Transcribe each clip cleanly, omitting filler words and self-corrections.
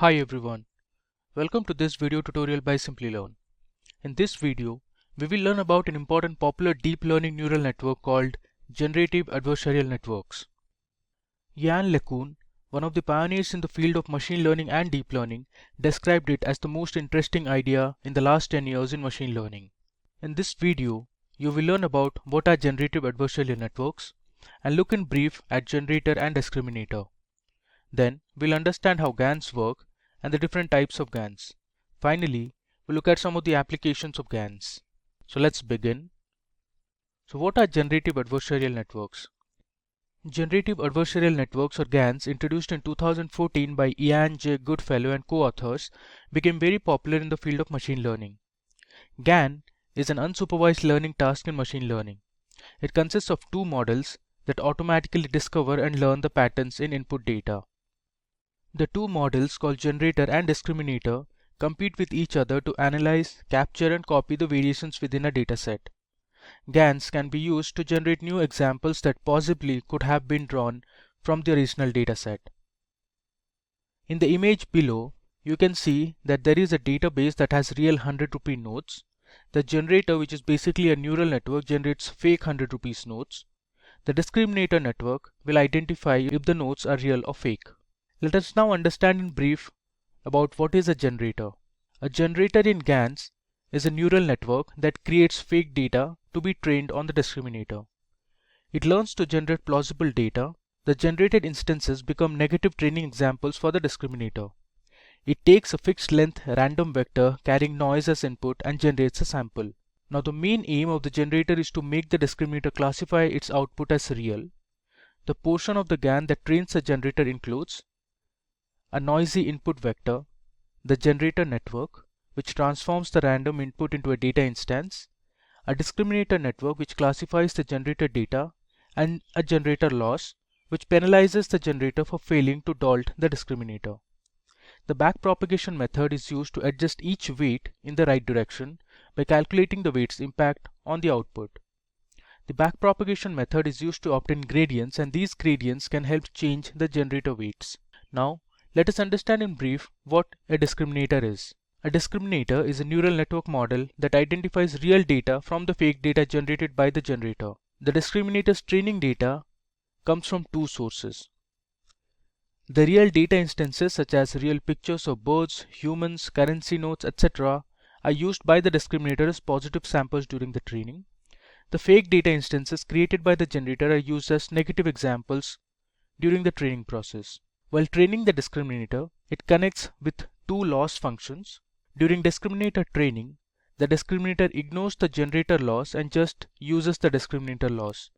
Hi everyone, welcome to this video tutorial by Simplilearn. In this video, we will learn about an important popular deep learning neural network called Generative Adversarial Networks. Yann LeCun, one of the pioneers in the field of machine learning and deep learning, described it as the most interesting idea in the last 10 years in machine learning. In this video, you will learn about what are generative adversarial networks and look in brief at generator and discriminator. Then, we'll understand how GANs work and the different types of GANs. Finally, we'll look at some of the applications of GANs. So let's begin. So what are generative adversarial networks? Generative adversarial networks or GANs, introduced in 2014 by Ian J. Goodfellow and co-authors, became very popular in the field of machine learning. GAN is an unsupervised learning task in machine learning. It consists of two models that automatically discover and learn the patterns in input data. The two models, called generator and discriminator, compete with each other to analyze, capture and copy the variations within a dataset. GANs can be used to generate new examples that possibly could have been drawn from the original dataset. In the image below, you can see that there is a database that has real 100 rupee notes. The generator, which is basically a neural network, generates fake 100 rupees notes. The discriminator network will identify if the notes are real or fake. Let us now understand in brief about what is a generator. A generator in GANs is a neural network that creates fake data to be trained on the discriminator. It learns to generate plausible data. The generated instances become negative training examples for the discriminator. It takes a fixed length random vector carrying noise as input and generates a sample. Now the main aim of the generator is to make the discriminator classify its output as real. The portion of the GAN that trains the generator includes a noisy input vector, the generator network, which transforms the random input into a data instance, a discriminator network which classifies the generated data, and a generator loss, which penalizes the generator for failing to halt the discriminator. The backpropagation method is used to adjust each weight in the right direction by calculating the weight's impact on the output. The backpropagation method is used to obtain gradients, and these gradients can help change the generator weights. Now, let us understand in brief what a discriminator is. A discriminator is a neural network model that identifies real data from the fake data generated by the generator. The discriminator's training data comes from two sources. The real data instances, such as real pictures of birds, humans, currency notes, etc., are used by the discriminator as positive samples during the training. The fake data instances created by the generator are used as negative examples during the training process. While training the discriminator, it connects with two loss functions. During discriminator training, the discriminator ignores the generator loss and just uses the discriminator loss.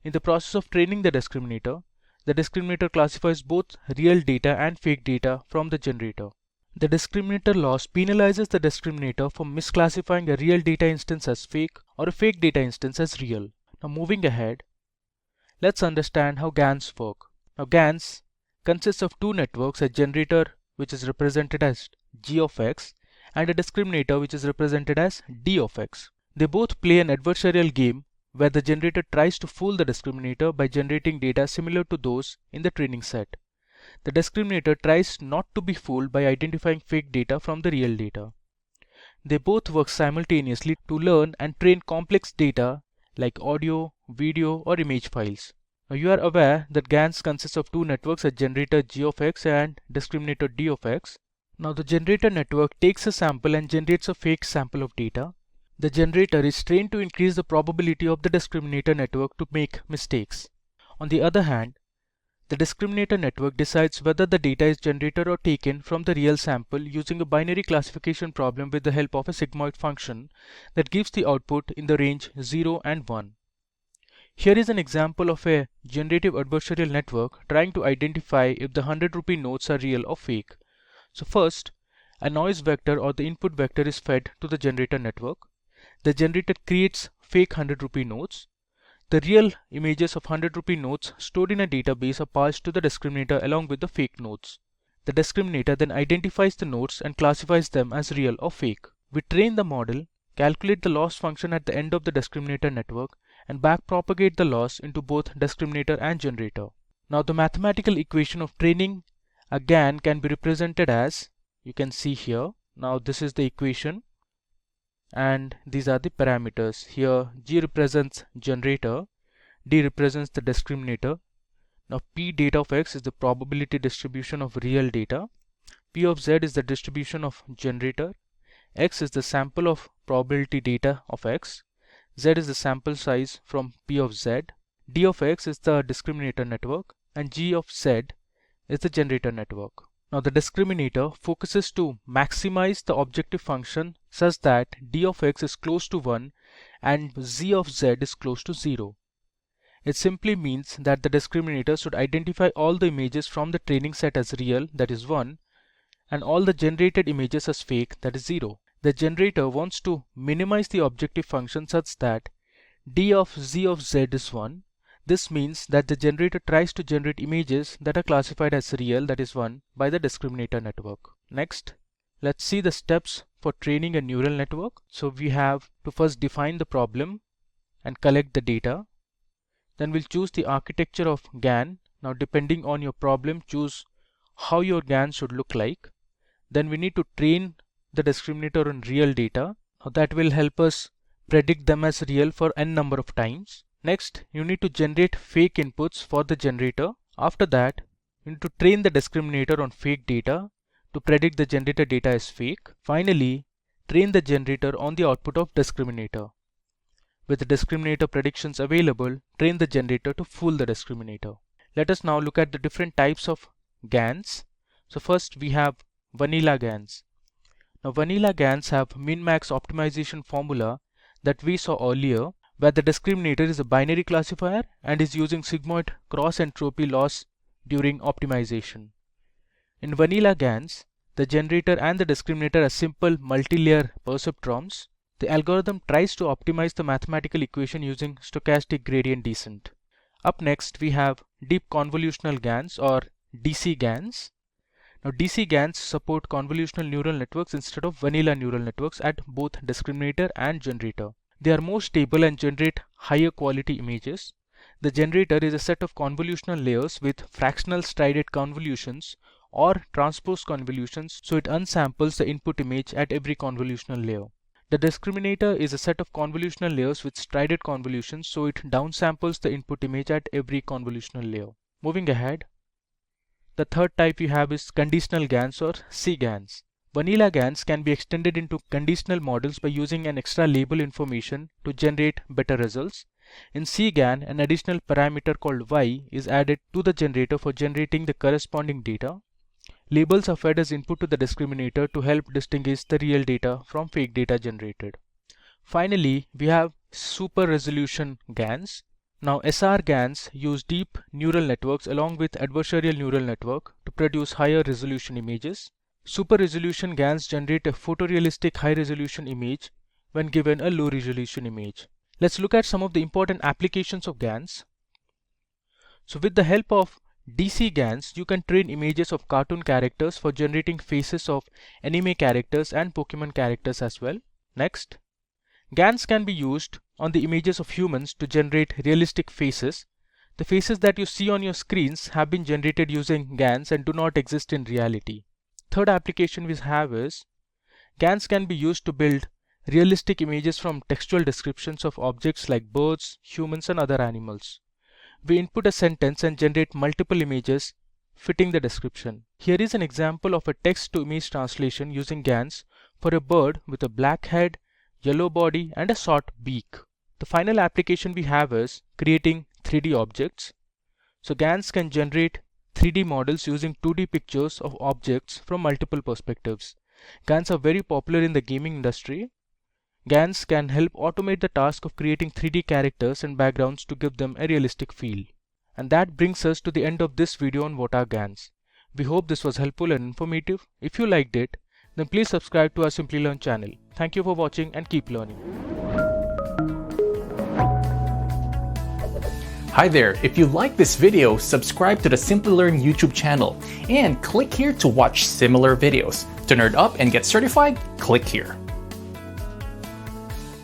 In the process of training the discriminator classifies both real data and fake data from the generator. The discriminator loss penalizes the discriminator for misclassifying a real data instance as fake or a fake data instance as real. Now moving ahead, let's understand how GANs work. Now GANs consists of two networks, a generator which is represented as G of X and a discriminator which is represented as D of X. They both play an adversarial game where the generator tries to fool the discriminator by generating data similar to those in the training set. The discriminator tries not to be fooled by identifying fake data from the real data. They both work simultaneously to learn and train complex data like audio, video or image files. Now you are aware that GANs consists of two networks, a generator G of X and discriminator D of X. Now the generator network takes a sample and generates a fake sample of data. The generator is trained to increase the probability of the discriminator network to make mistakes. On the other hand, the discriminator network decides whether the data is generated or taken from the real sample using a binary classification problem with the help of a sigmoid function that gives the output in the range 0 and 1. Here is an example of a generative adversarial network trying to identify if the 100 rupee notes are real or fake. So first, a noise vector or the input vector is fed to the generator network. The generator creates fake 100 rupee notes. The real images of 100 rupee notes stored in a database are passed to the discriminator along with the fake notes. The discriminator then identifies the notes and classifies them as real or fake. We train the model calculate the loss function at the end of the discriminator network, and backpropagate the loss into both discriminator and generator. Now the mathematical equation of training a GAN can be represented as, you can see here. Now this is the equation and these are the parameters. Here G represents generator, D represents the discriminator. Now P data of X is the probability distribution of real data, P of Z is the distribution of generator, X is the sample of probability data of X, Z is the sample size from P of Z, D of X is the discriminator network, and G of Z is the generator network. Now the discriminator focuses to maximize the objective function such that D of X is close to 1 and Z of Z is close to 0. It simply means that the discriminator should identify all the images from the training set as real, that is 1, and all the generated images as fake, that is 0. The generator wants to minimize the objective function such that D of Z of Z is 1. This means that the generator tries to generate images that are classified as real, that is 1, by the discriminator network. Next, let's see the steps for training a neural network. So we have to first define the problem and collect the data. Then we'll choose the architecture of GAN. Now depending on your problem, choose how your GAN should look like. Then we need to train the discriminator on real data. Now that will help us predict them as real for n number of times. Next, you need to generate fake inputs for the generator. After that, you need to train the discriminator on fake data to predict the generator data as fake. Finally, train the generator on the output of discriminator. With the discriminator predictions available, train the generator to fool the discriminator. Let us now look at the different types of GANs. So first we have vanilla GANs. Now vanilla GANs have min-max optimization formula that we saw earlier, where the discriminator is a binary classifier and is using sigmoid cross entropy loss during optimization. In vanilla GANs, the generator and the discriminator are simple multi-layer perceptrons. The algorithm tries to optimize the mathematical equation using stochastic gradient descent. Up next, we have deep convolutional GANs or DC GANs. Now DC GANs support convolutional neural networks instead of vanilla neural networks at both discriminator and generator. They are more stable and generate higher quality images. The generator is a set of convolutional layers with fractional strided convolutions or transpose convolutions, so it unsamples the input image at every convolutional layer. The discriminator is a set of convolutional layers with strided convolutions, so it downsamples the input image at every convolutional layer. Moving ahead, the third type we have is conditional GANs or CGANs. Vanilla GANs can be extended into conditional models by using an extra label information to generate better results. In CGAN, an additional parameter called Y is added to the generator for generating the corresponding data. Labels are fed as input to the discriminator to help distinguish the real data from fake data generated. Finally, we have super resolution GANs. Now SR GANs use deep neural networks along with adversarial neural network to produce higher resolution images. Super resolution GANs generate a photorealistic high resolution image when given a low resolution image. Let's look at some of the important applications of GANs. So with the help of DC GANs, you can train images of cartoon characters for generating faces of anime characters and Pokemon characters as well. Next, GANs can be used on the images of humans to generate realistic faces. The faces that you see on your screens have been generated using GANs and do not exist in reality. Third application we have is GANs can be used to build realistic images from textual descriptions of objects like birds, humans, and other animals. We input a sentence and generate multiple images fitting the description. Here is an example of a text-to-image translation using GANs for a bird with a black head, yellow body, and a short beak. The final application we have is creating 3D objects. So GANs can generate 3D models using 2D pictures of objects from multiple perspectives. GANs are very popular in the gaming industry. GANs can help automate the task of creating 3D characters and backgrounds to give them a realistic feel. And that brings us to the end of this video on what are GANs. We hope this was helpful and informative. If you liked it, then please subscribe to our Simplilearn channel. Thank you for watching and keep learning. Hi there, if you like this video, subscribe to the Simplilearn YouTube channel and click here to watch similar videos. To nerd up and get certified, click here.